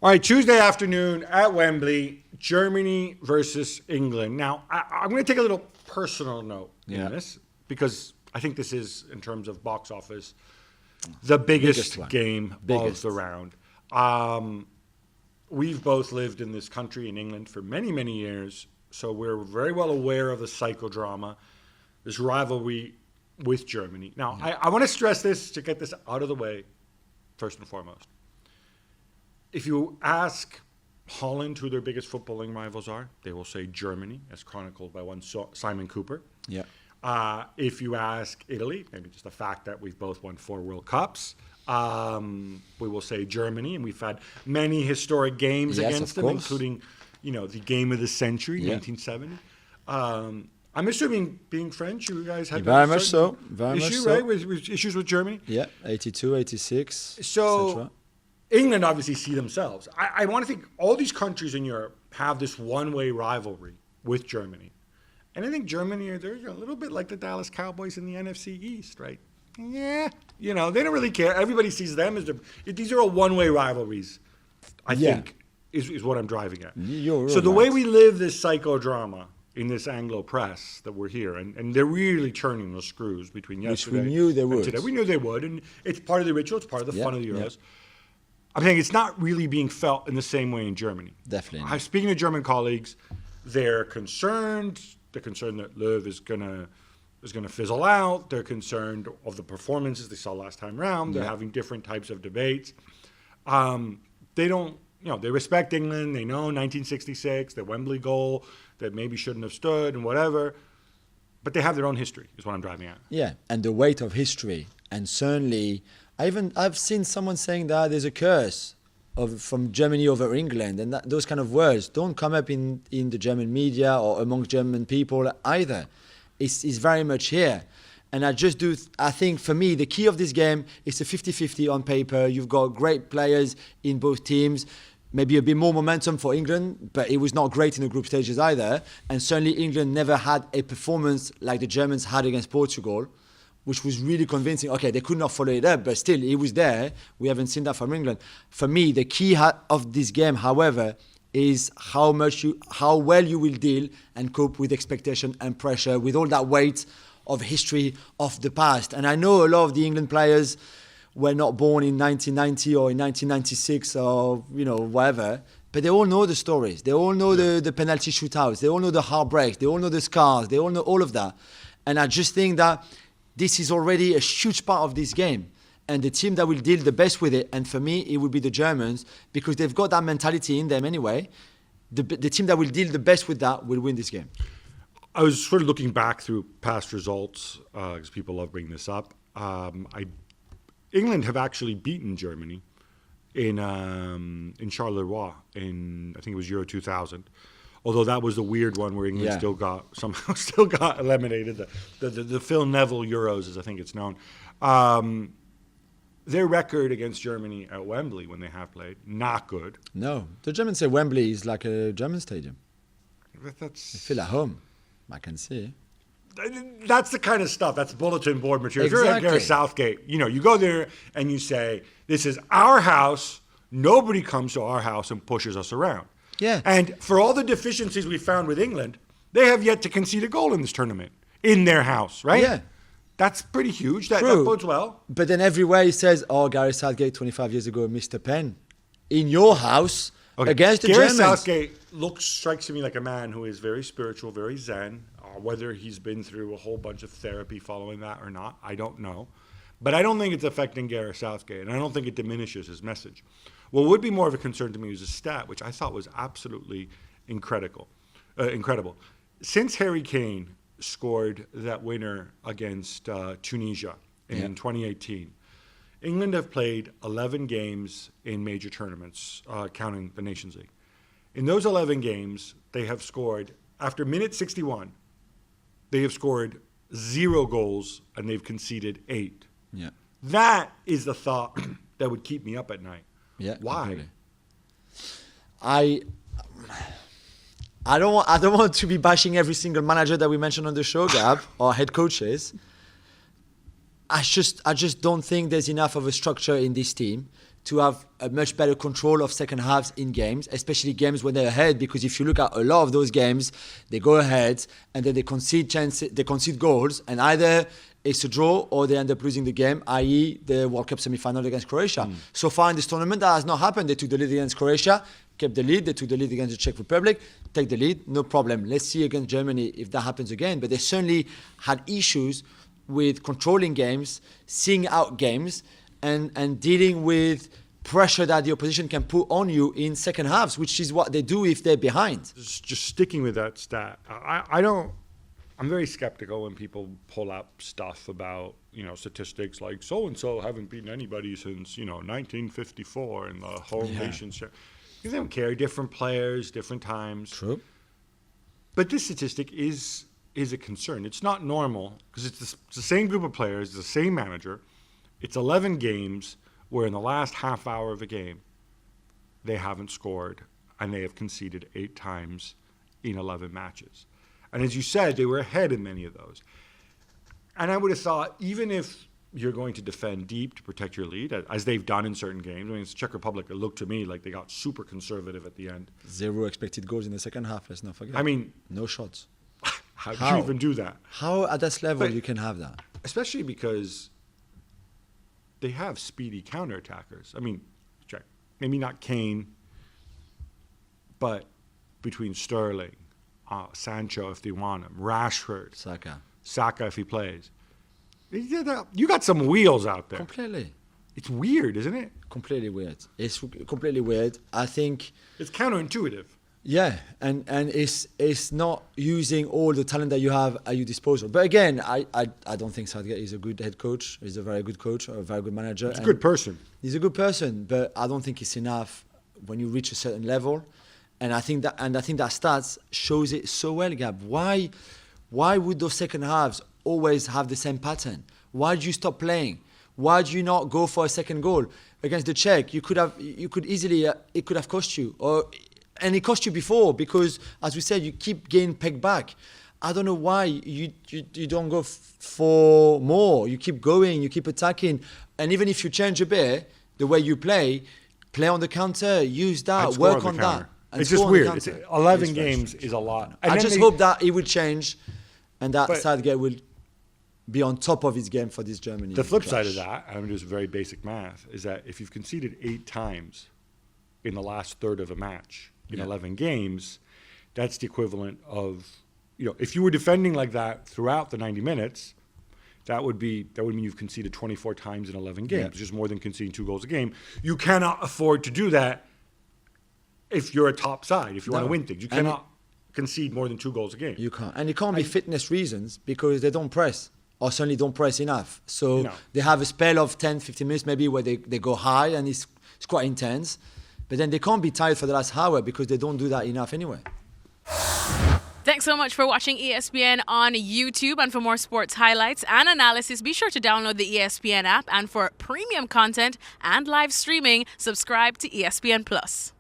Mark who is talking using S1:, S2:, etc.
S1: All right, Tuesday afternoon at Wembley, Germany versus England. Now, I'm going to take a little personal note in this because I think this is, in terms of box office, the biggest game of the round. We've both lived in this country, in England, for many, many years, so we're very well aware of the psychodrama, this rivalry with Germany. Now, I want to stress this to get this out of the way, first and foremost. If you ask Holland who their biggest footballing rivals are, they will say Germany, as chronicled by one Simon Cooper.
S2: Yeah.
S1: If you ask Italy, maybe just the fact that we've both won 4 World Cups, we will say Germany, and we've had many historic games against them, including, the game of the century, 1970. I'm assuming, being French, you guys had
S2: very much so. Very much so.
S1: Right? With issues with Germany?
S2: Yeah, 82, 86,
S1: So,
S2: etc.
S1: England obviously see themselves. I want to think all these countries in Europe have this one-way rivalry with Germany. And I think Germany, they're a little bit like the Dallas Cowboys in the NFC East, right? Yeah. They don't really care. Everybody sees them as these are all one-way rivalries, I think, is what I'm driving at. So the way we live this psychodrama in this Anglo press that we're here, and they're really turning the screws between yesterday
S2: Which we knew they would.
S1: today. We knew they would, and it's part of the ritual. It's part of the fun of the Euros. I'm saying it's not really being felt in the same way in Germany.
S2: Definitely.
S1: I'm speaking to German colleagues. They're concerned. They're concerned that Löw is gonna fizzle out. They're concerned of the performances they saw last time round. They're having different types of debates. They don't, they respect England. They know 1966, the Wembley goal that maybe shouldn't have stood and whatever. But they have their own history, is what I'm driving at.
S2: Yeah, and the weight of history. And certainly, I've seen someone saying that there's a curse from Germany over England, and those kind of words don't come up in the German media or among German people either. It's very much here. And I think for me, the key of this game is a 50-50 on paper. You've got great players in both teams, maybe a bit more momentum for England, but it was not great in the group stages either. And certainly England never had a performance like the Germans had against Portugal, which was really convincing. Okay, they could not follow it up, but still, it was there. We haven't seen that from England. For me, the key of this game, however, is how well you will deal and cope with expectation and pressure, with all that weight of history of the past. And I know a lot of the England players were not born in 1990 or in 1996 or, whatever, but they all know the stories. They all know the penalty shootouts. They all know the heartbreaks. They all know the scars. They all know all of that. And I just think that this is already a huge part of this game. And the team that will deal the best with it, and for me, it will be the Germans, because they've got that mentality in them anyway. The team that will deal the best with that will win this game.
S1: I was sort of looking back through past results, because people love bringing this up. England have actually beaten Germany in Charleroi I think it was Euro 2000. Although that was the weird one where England still got eliminated. The Phil Neville Euros, as I think it's known. Their record against Germany at Wembley when they have played, not good.
S2: No, the Germans say Wembley is like a German stadium. They feel at home, I can see.
S1: That's the kind of stuff. That's bulletin board material.
S2: Exactly.
S1: If you're at Gareth Southgate, you go there and you say, "This is our house. Nobody comes to our house and pushes us around."
S2: Yeah.
S1: And for all the deficiencies we found with England, they have yet to concede a goal in this tournament in their house, right?
S2: Yeah.
S1: That's pretty huge. That bodes well.
S2: But then everywhere he says, Gareth Southgate 25 years ago missed a pen in your house against the
S1: Gareth
S2: Germans.
S1: Southgate strikes to me like a man who is very spiritual, very zen. Whether he's been through a whole bunch of therapy following that or not, I don't know. But I don't think it's affecting Gareth Southgate, and I don't think it diminishes his message. What would be more of a concern to me is a stat, which I thought was absolutely incredible. Since Harry Kane scored that winner against Tunisia in 2018, England have played 11 games in major tournaments, counting the Nations League. In those 11 games, they have scored, after minute 61, they have scored 0 goals and they've conceded 8.
S2: Yeah.
S1: That is the thought that would keep me up at night.
S2: Yeah.
S1: Why?
S2: Completely. I don't want to be bashing every single manager that we mentioned on the show, Gab, or head coaches. I just don't think there's enough of a structure in this team to have a much better control of second halves in games, especially games when they're ahead. Because if you look at a lot of those games, they go ahead and then they concede goals, and either it's a draw or they end up losing the game, i.e. the World Cup semi-final against Croatia. So far in this tournament, that has not happened. They took the lead against Croatia, kept the lead. They took the lead against the Czech Republic, take the lead, no problem. Let's see against Germany if that happens again. But they certainly had issues with controlling games, seeing out games, and dealing with pressure that the opposition can put on you in second halves, which is what they do if they're behind.
S1: Just sticking with that stat, I'm very skeptical when people pull up stuff about, statistics like so-and-so haven't beaten anybody since, 1954 in the home nation share. Because they don't care. Different players, different times.
S2: True.
S1: But this statistic is a concern. It's not normal because it's the same group of players, the same manager. It's 11 games where in the last half hour of a game, they haven't scored and they have conceded 8 times in 11 matches. And as you said, they were ahead in many of those. And I would have thought, even if you're going to defend deep to protect your lead, as they've done in certain games, it's Czech Republic, it looked to me like they got super conservative at the end.
S2: 0 expected goals in the second half, let's not forget. No shots.
S1: How do you even do that?
S2: How at this level you can have that?
S1: Especially because they have speedy counterattackers. Check. Maybe not Kane, but between Sterling, Sancho if they want him, Rashford, Saka if he plays. You got some wheels out there.
S2: Completely.
S1: It's weird, isn't it?
S2: Completely weird. It's completely weird. I think
S1: it's counterintuitive.
S2: Yeah, and it's not using all the talent that you have at your disposal. But again, I don't think Southgate is a good head coach. He's a very good coach, a very good manager.
S1: He's a good person.
S2: He's a good person, but I don't think it's enough when you reach a certain level. And I think that stats shows it so well, Gab. Why would those second halves always have the same pattern? Why do you stop playing? Why do you not go for a second goal against the Czech? You could easily it could have cost you, and it cost you before because, as we said, you keep getting pegged back. I don't know why you don't go for more. You keep going, you keep attacking, and even if you change a bit the way you play on the counter, use that, work on that.
S1: It's just weird. 11 games is a lot.
S2: I just hope that it will change and that Southgate will be on top of his game for this Germany.
S1: The flip side of that, I'm going to do some very basic math, is that if you've conceded 8 times in the last third of a match in 11 games, that's the equivalent of, if you were defending like that throughout the 90 minutes, that would mean you've conceded 24 times in 11 games, which is more than conceding 2 goals a game. You cannot afford to do that if you're a top side, if you want to win things. You cannot concede more than 2 goals a game.
S2: You can't. And it can't be fitness reasons because they don't press or certainly don't press enough. So they have a spell of 10, 15 minutes maybe where they go high and it's quite intense. But then they can't be tired for the last hour because they don't do that enough anyway.
S3: Thanks so much for watching ESPN on YouTube. And for more sports highlights and analysis, be sure to download the ESPN app. And for premium content and live streaming, subscribe to ESPN Plus.